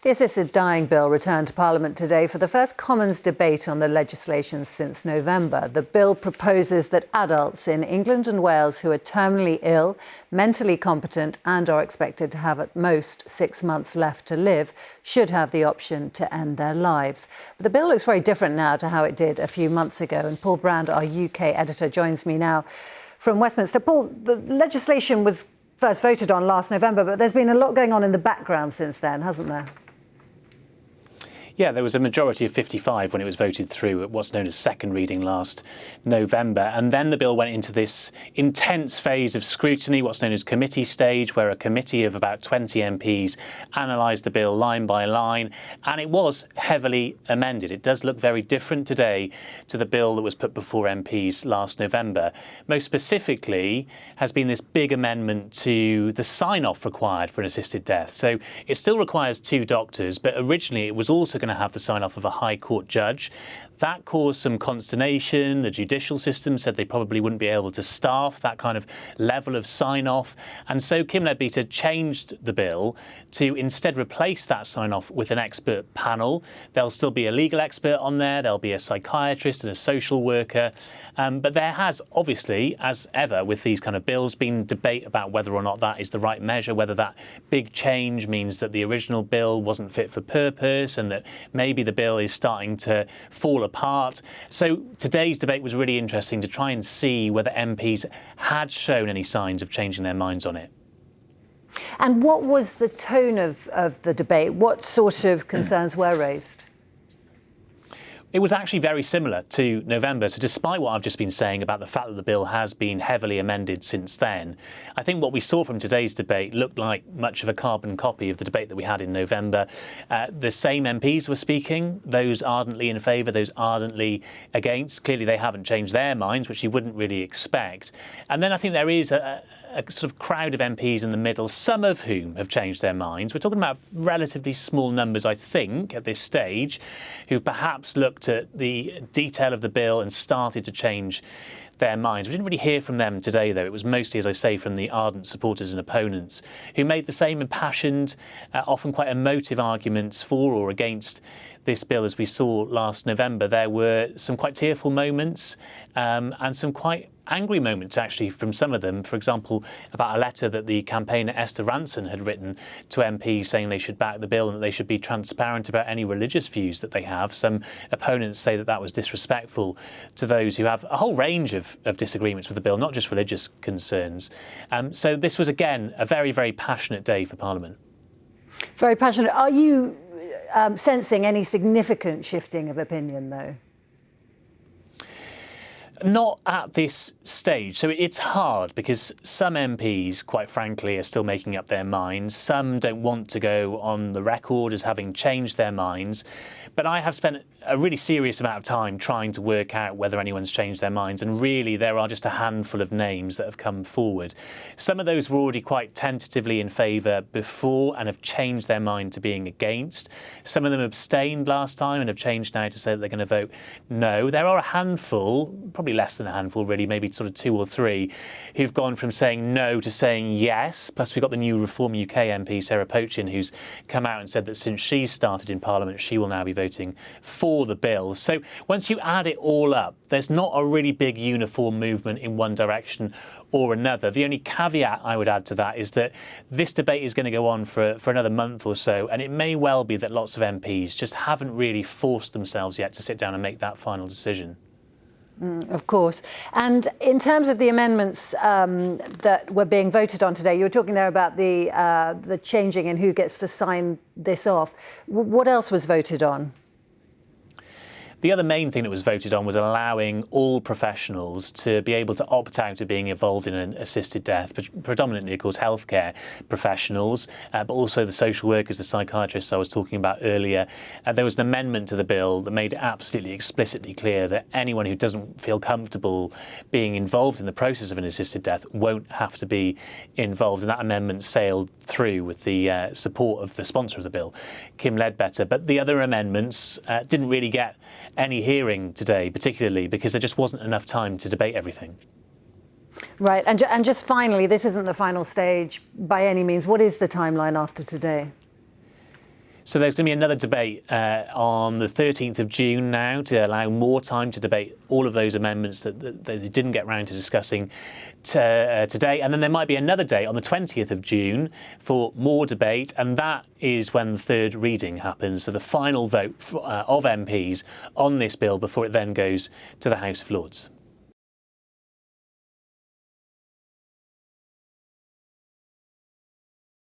The assisted dying bill returned to Parliament today for the first Commons debate on the legislation since November. The bill proposes that adults in England and Wales who are terminally ill, mentally competent and are expected to have at most 6 months left to live should have the option to end their lives. But the bill looks very different now to how it did a few months ago. And Paul Brand, our UK editor, joins me now from Westminster. Paul, the legislation was first voted on last November, but there's been a lot going on in the background since then, hasn't there? Yeah, there was a majority of 55 when it was voted through at what's known as second reading last November. And then the bill went into this intense phase of scrutiny, what's known as committee stage, where a committee of about 20 MPs analysed the bill line by line. And it was heavily amended. It does look very different today to the bill that was put before MPs last November. Most specifically has been this big amendment to the sign-off required for an assisted death. So it still requires 2 doctors, but originally it was also going to have the sign-off of a High Court judge. That caused some consternation. The judicial system said they probably wouldn't be able to staff that kind of level of sign-off. And so Kim Leadbeater changed the bill to instead replace that sign-off with an expert panel. There'll still be a legal expert on there. There'll be a psychiatrist and a social worker. But there has obviously, as ever with these kind of bills, been debate about whether or not that is the right measure, whether that big change means that the original bill wasn't fit for purpose and that maybe the bill is starting to fall apart. So today's debate was really interesting to try and see whether MPs had shown any signs of changing their minds on it. And what was the tone of the debate? What sort of concerns were raised? It was actually very similar to November. So despite what I've just been saying about the fact that the bill has been heavily amended since then, I think what we saw from today's debate looked like much of a carbon copy of the debate that we had in November. The same MPs were speaking, those ardently in favour, those ardently against. Clearly they haven't changed their minds, which you wouldn't really expect. And then I think there is a sort of crowd of MPs in the middle, some of whom have changed their minds. We're talking about relatively small numbers, I think, at this stage, who've perhaps looked at the detail of the bill and started to change their minds. We didn't really hear from them today, though. It was mostly, as I say, from the ardent supporters and opponents who made the same impassioned, often quite emotive arguments for or against this bill as we saw last November. There were some quite tearful moments and some quite angry moments, actually, from some of them. For example, about a letter that the campaigner Esther Ranson had written to MPs saying they should back the bill and that they should be transparent about any religious views that they have. Some opponents say that that was disrespectful to those who have a whole range of disagreements with the bill, not just religious concerns. So this was, again, a very, very passionate day for Parliament. Very passionate. Are you sensing any significant shifting of opinion, though? Not at this stage. So it's hard because some MPs, quite frankly, are still making up their minds. Some don't want to go on the record as having changed their minds. But I have spent a really serious amount of time trying to work out whether anyone's changed their minds. And really, there are just a handful of names that have come forward. Some of those were already quite tentatively in favour before and have changed their mind to being against. Some of them abstained last time and have changed now to say that they're going to vote no. There are a handful, probably less than a handful really, maybe sort of 2 or 3, who've gone from saying no to saying yes. Plus we've got the new Reform UK MP, Sarah Pochin, who's come out and said that since she's started in Parliament, she will now be voting for the bill. So once you add it all up, there's not a really big uniform movement in one direction or another. The only caveat I would add to that is that this debate is going to go on for another month or so, and it may well be that lots of MPs just haven't really forced themselves yet to sit down and make that final decision. Of course. And in terms of the amendments that were being voted on today, you were talking there about the changing in who gets to sign this off. What else was voted on? The other main thing that was voted on was allowing all professionals to be able to opt out of being involved in an assisted death, predominantly, of course, healthcare professionals, but also the social workers, the psychiatrists I was talking about earlier. There was an amendment to the bill that made it absolutely explicitly clear that anyone who doesn't feel comfortable being involved in the process of an assisted death won't have to be involved. And that amendment sailed through with the support of the sponsor of the bill, Kim Leadbeater. But the other amendments didn't really get any hearing today, particularly because there just wasn't enough time to debate everything. Right, and just finally, this isn't the final stage by any means. What is the timeline after today? So there's going to be another debate on the 13th of June now to allow more time to debate all of those amendments that they didn't get round to discussing today. And then there might be another date on the 20th of June for more debate, and that is when the third reading happens, so the final vote of MPs on this bill before it then goes to the House of Lords.